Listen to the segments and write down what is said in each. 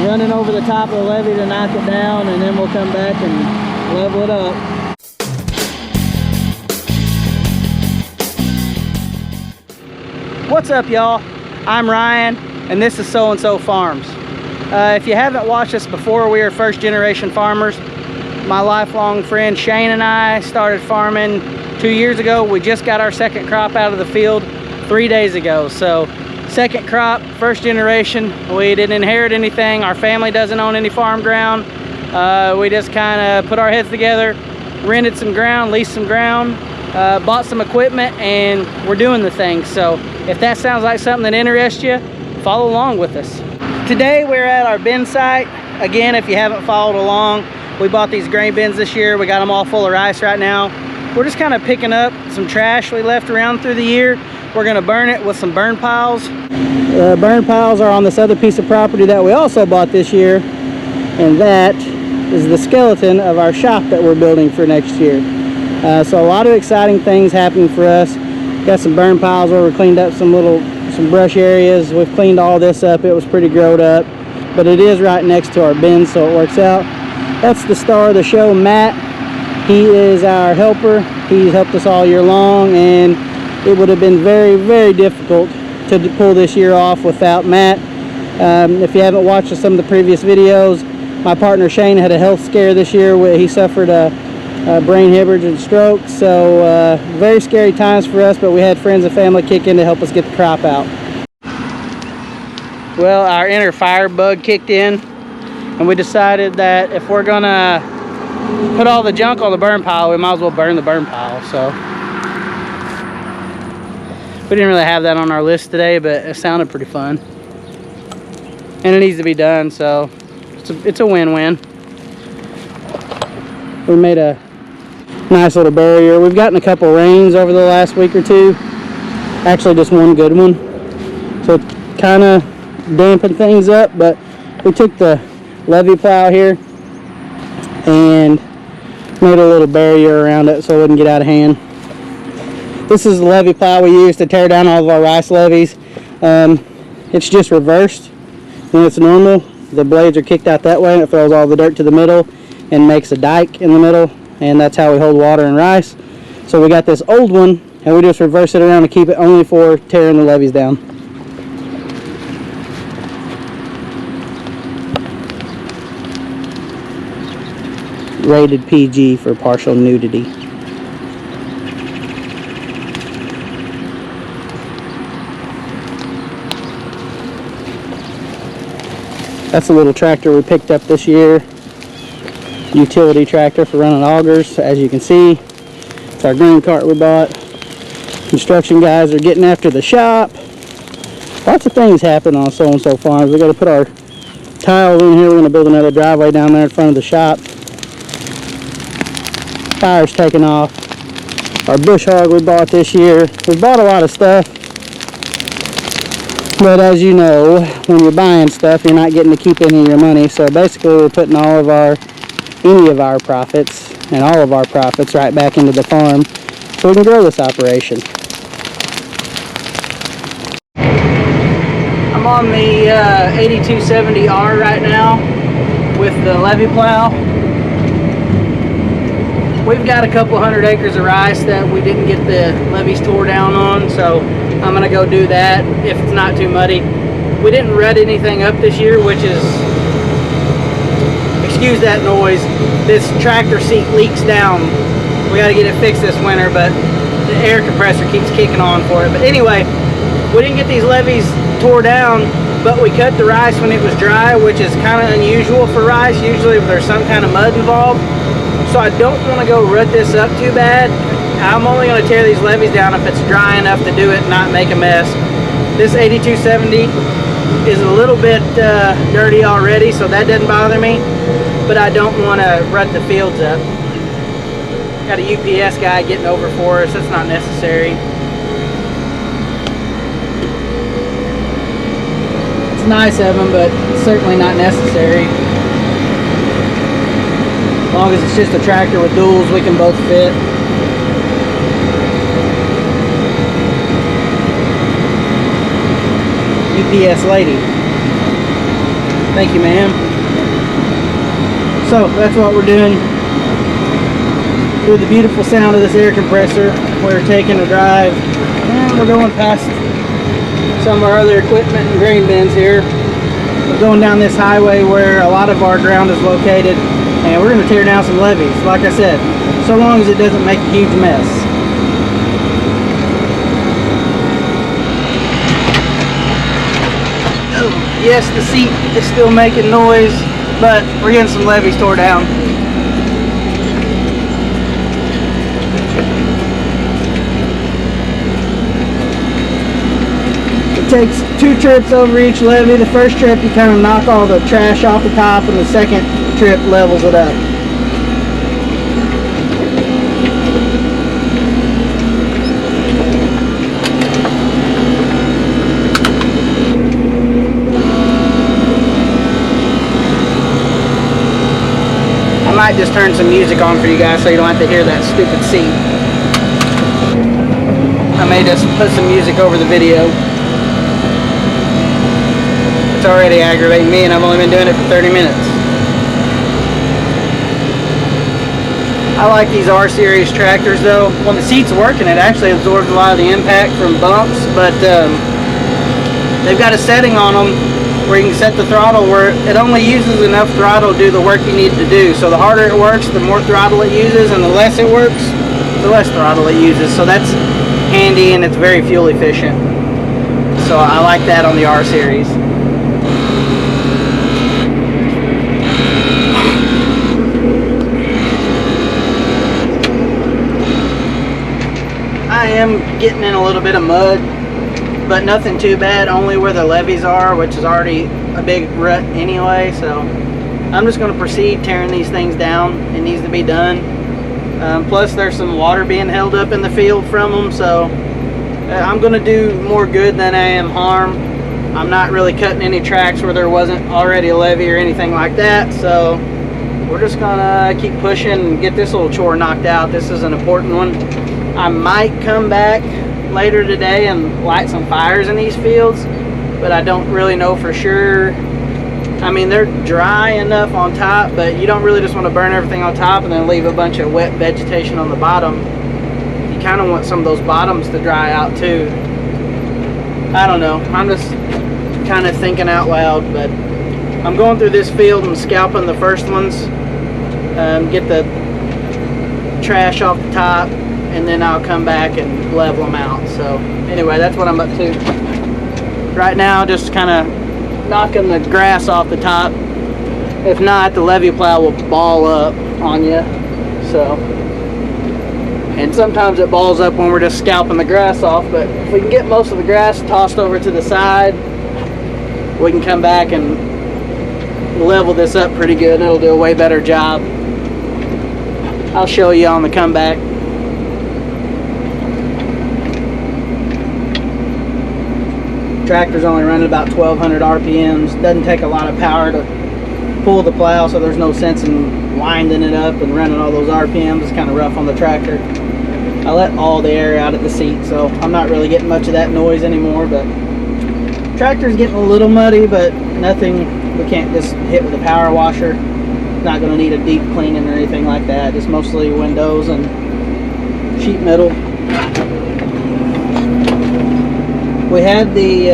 running over the top of the levee to knock it down, and then we'll come back and level it up. What's up, y'all? I'm Ryan, and this is So and So Farms. If you haven't watched us before, we are first generation farmers. My lifelong friend Shane and I started farming 2 years ago. We just got our second crop out of the field 3 days ago. So second crop, first generation. We didn't inherit anything. Our family doesn't own any farm ground. We just kind of put our heads together, rented some ground, leased some ground, bought some equipment, and we're doing the thing. So if that sounds like something that interests you, follow along with us. Today we're at our bin site. Again, if you haven't followed along, we bought these grain bins this year. We got them all full of rice right now. We're just kind of picking up some trash we left around through the year. We're gonna burn it with some burn piles. Burn piles are on this other piece of property that we also bought this year, and that is the skeleton of our shop that we're building for next year. So a lot of exciting things happening for us. Got some burn piles where we cleaned up some brush areas. We've cleaned all this up. It was pretty growed up, but it is right next to our bin, so it works out. That's the star of the show, Matt. He is our helper. He's helped us all year long, and it would have been very, very difficult to pull this year off without Matt. If you haven't watched some of the previous videos, my partner Shane had a health scare this year where he suffered a brain hemorrhage and stroke. So very scary times for us, but we had friends and family kick in to help us get the crop out. Well, our inner fire bug kicked in, and we decided that if we're gonna put all the junk on the burn pile, we might as well burn the burn pile. So we didn't really have that on our list today, but it sounded pretty fun, and it needs to be done, so it's a win-win. We made a nice little barrier. We've gotten a couple rains over the last week or two, actually just one good one, so it kind of dampened things up. But we took the levee plow here and made a little barrier around it so it wouldn't get out of hand. This is the levee plow we use to tear down all of our rice levees. It's just reversed. When it's normal, the blades are kicked out that way, and it throws all the dirt to the middle and makes a dike in the middle, and that's how we hold water and rice. So we got this old one, and we just reverse it around to keep it only for tearing the levees down. Rated PG for partial nudity. That's a little tractor we picked up this year. Utility tractor for running augers, as you can see. It's our grain cart we bought. Construction guys are getting after the shop. Lots of things happen on So and So Farms. We got to put our tile in here. We're going to build another driveway down there in front of the shop. Fire's taking off. Our bush hog we bought this year. We bought a lot of stuff, but as you know, when you're buying stuff, you're not getting to keep any of your money. So basically, we're putting any of our profits and all of our profits right back into the farm so we can grow this operation. I'm on the 8270R right now with the levee plow. We've got a couple 100 acres of rice that we didn't get the levees tore down on, so I'm gonna go do that if it's not too muddy. We didn't rut anything up this year, which is, excuse that noise, this tractor seat leaks down. We got to get it fixed this winter, but the air compressor keeps kicking on for it. But anyway, we didn't get these levees tore down, but we cut the rice when it was dry, which is kind of unusual for rice. Usually there's some kind of mud involved. So I don't want to go rut this up too bad. I'm only going to tear these levees down if it's dry enough to do it and not make a mess. This 8270 is a little bit dirty already, so that doesn't bother me, but I don't want to rut the fields up. Got a UPS guy getting over for us. That's not necessary. It's nice of him, but it's certainly not necessary. As long as it's just a tractor with duals, we can both fit. UPS lady. Thank you, ma'am. So that's what we're doing. Through the beautiful sound of this air compressor, we're taking a drive, and we're going past some of our other equipment and grain bins here. We're going down this highway where a lot of our ground is located, and we're going to tear down some levees, like I said, so long as it doesn't make a huge mess. Oh, yes, the seat is still making noise, but we're getting some levees tore down. It takes 2 trips over each levee. The first trip you kind of knock all the trash off the top, and the second trip levels it up. I might just turn some music on for you guys so you don't have to hear that stupid seat. I may just put some music over the video. It's already aggravating me, and I've only been doing it for 30 minutes. I like these R series tractors though. When the seat's working, it actually absorbs a lot of the impact from bumps, but they've got a setting on them where you can set the throttle where it only uses enough throttle to do the work you need to do. So the harder it works, the more throttle it uses, and the less it works, the less throttle it uses. So that's handy, and it's very fuel efficient. So I like that on the R series. I am getting in a little bit of mud, but nothing too bad, only where the levees are, which is already a big rut anyway. So I'm just going to proceed tearing these things down. It needs to be done. Plus there's some water being held up in the field from them, so I'm going to do more good than I am harm. I'm not really cutting any tracks where there wasn't already a levee or anything like that, so we're just going to keep pushing and get this little chore knocked out. This is an important one. I might come back later today and light some fires in these fields, but I don't really know for sure. I mean, they're dry enough on top, but you don't really just want to burn everything on top and then leave a bunch of wet vegetation on the bottom. You kind of want some of those bottoms to dry out too. I don't know, I'm just kind of thinking out loud, but I'm going through this field and scalping the first ones, get the trash off the top, and then I'll come back and level them out. So anyway, that's what I'm up to right now, just kind of knocking the grass off the top. If not, the levee plow will ball up on you. So, and sometimes it balls up when we're just scalping the grass off, but if we can get most of the grass tossed over to the side, we can come back and level this up pretty good. It'll do a way better job. I'll show you on the comeback. Tractor's only running about 1200 RPMs. Doesn't take a lot of power to pull the plow, so there's no sense in winding it up and running all those RPMs. It's kind of rough on the tractor. I let all the air out of the seat, so I'm not really getting much of that noise anymore. But tractor's getting a little muddy, but nothing we can't just hit with a power washer. Not going to need a deep cleaning or anything like that. Just mostly windows and sheet metal. We had the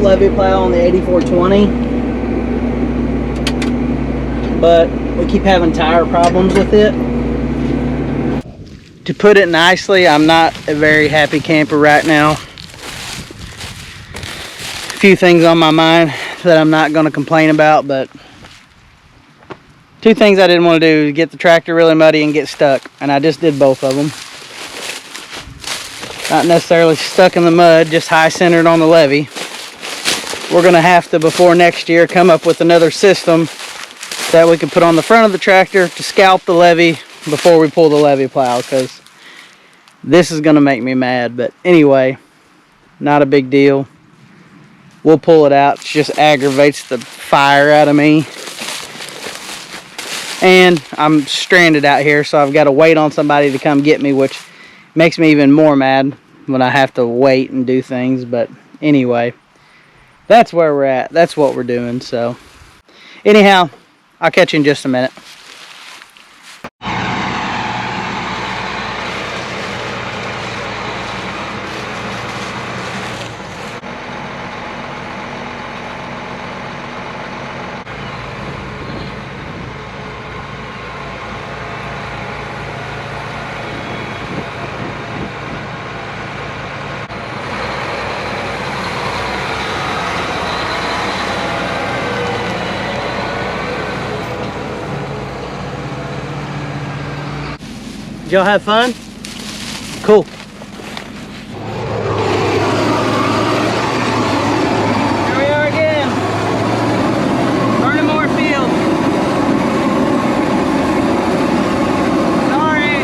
levee plow on the 8420, but we keep having tire problems with it. To put it nicely, I'm not a very happy camper right now. A few things on my mind that I'm not going to complain about, but two things I didn't want to do is get the tractor really muddy and get stuck, and I just did both of them. Not necessarily stuck in the mud, just high centered on the levee. We're going to have to, before next year, come up with another system that we can put on the front of the tractor to scalp the levee before we pull the levee plow, because this is going to make me mad. But anyway, not a big deal. We'll pull it out. It just aggravates the fire out of me. And I'm stranded out here, so I've got to wait on somebody to come get me, which makes me even more mad when I have to wait and do things. But anyway, that's where we're at. That's what we're doing. So anyhow, I'll catch you in just a minute. Did y'all have fun? Cool. Here we are again. Burning more field. Sorry.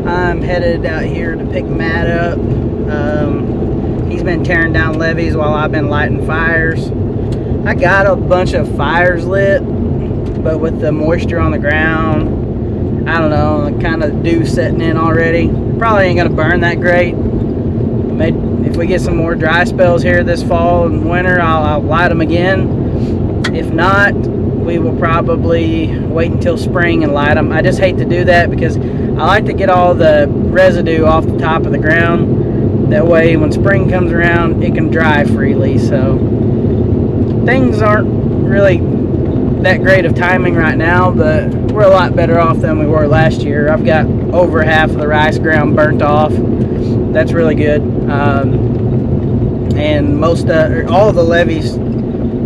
I'm headed out here to pick Matt up. He's been tearing down levees while I've been lighting fires. I got a bunch of fires lit, but with the moisture on the ground, I don't know, kind of dew setting in already. Probably ain't gonna burn that great. Maybe if we get some more dry spells here this fall and winter, I'll light them again. If not, we will probably wait until spring and light them. I just hate to do that because I like to get all the residue off the top of the ground. That way when spring comes around, it can dry freely. So things aren't really that great of timing right now, but we're a lot better off than we were last year. I've got over half of the rice ground burnt off. That's really good. And all of the levees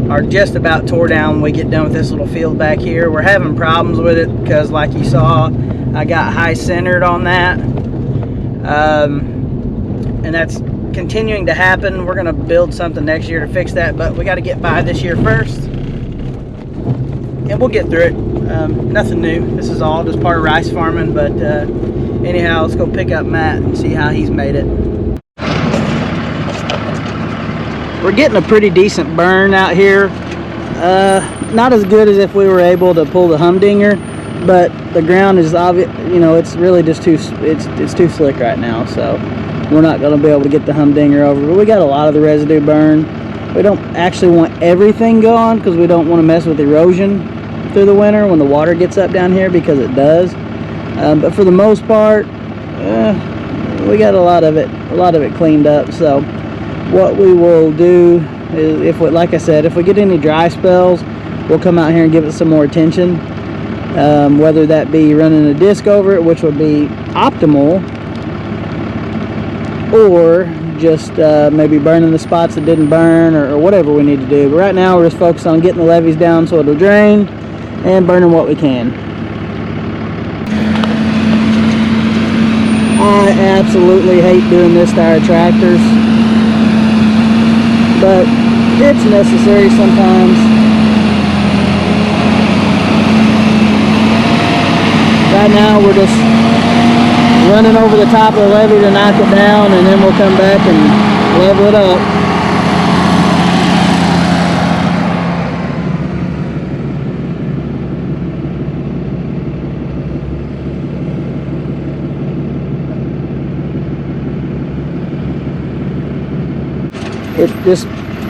are just about tore down when we get done with this little field back here. We're having problems with it because, like you saw, I got high centered on that, and that's continuing to happen. We're gonna build something next year to fix that, but we got to get by this year first, and we'll get through it. Nothing new. This is all just part of rice farming, but anyhow, let's go pick up Matt and see how he's made it. We're getting a pretty decent burn out here. Not as good as if we were able to pull the humdinger, but the ground is obvious, you know, it's really just it's too slick right now, so we're not going to be able to get the humdinger over. But we got a lot of the residue burn. We don't actually want everything gone because we don't want to mess with erosion through the winter when the water gets up down here, because it does. But for the most part, we got a lot of it cleaned up. So what we will do is, like I said, if we get any dry spells, we'll come out here and give it some more attention. Whether that be running a disc over it, which would be optimal, or just maybe burning the spots that didn't burn, or whatever we need to do. But right now we're just focused on getting the levees down so it'll drain, and burning what we can. I absolutely hate doing this to our tractors, but it's necessary sometimes. Right now we're just running over the top of the levee to knock it down, and then we'll come back and level it up.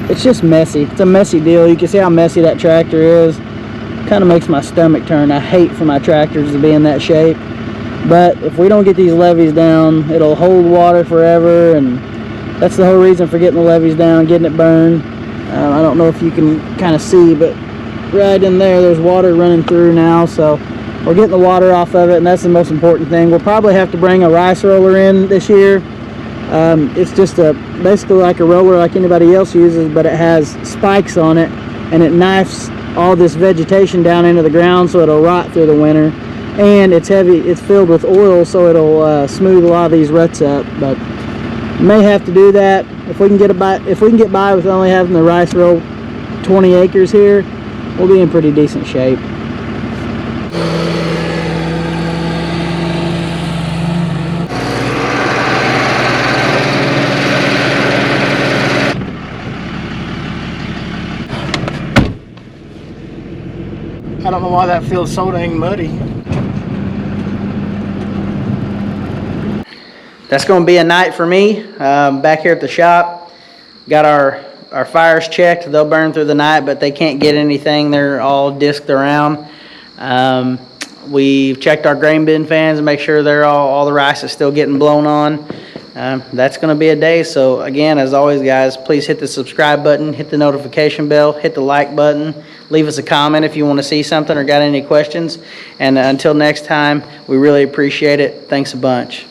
It's just messy. It's a messy deal. You can see how messy that tractor is. Kind of makes my stomach turn. I hate for my tractors to be in that shape, but if we don't get these levees down, it'll hold water forever, and that's the whole reason for getting the levees down, getting it burned. I don't know if you can kind of see, but right in there's water running through now, so we're getting the water off of it, and that's the most important thing. We'll probably have to bring a rice roller in this year. It's just basically like a roller like anybody else uses, but it has spikes on it and it knifes all this vegetation down into the ground so it'll rot through the winter. And it's heavy, it's filled with oil, so it'll smooth a lot of these ruts up. But may have to do that if we can get by with only having the rice row 20 acres here. We'll be in pretty decent shape. I don't know why that feels so dang muddy. That's going to be a night for me back here at the shop. Got our fires checked. They'll burn through the night, but they can't get anything. They're all disked around. We've checked our grain bin fans and make sure they're all the rice is still getting blown on. That's going to be a day. So again, as always, guys, please hit the subscribe button, hit the notification bell, hit the like button, leave us a comment if you want to see something or got any questions. And until next time, we really appreciate it. Thanks a bunch.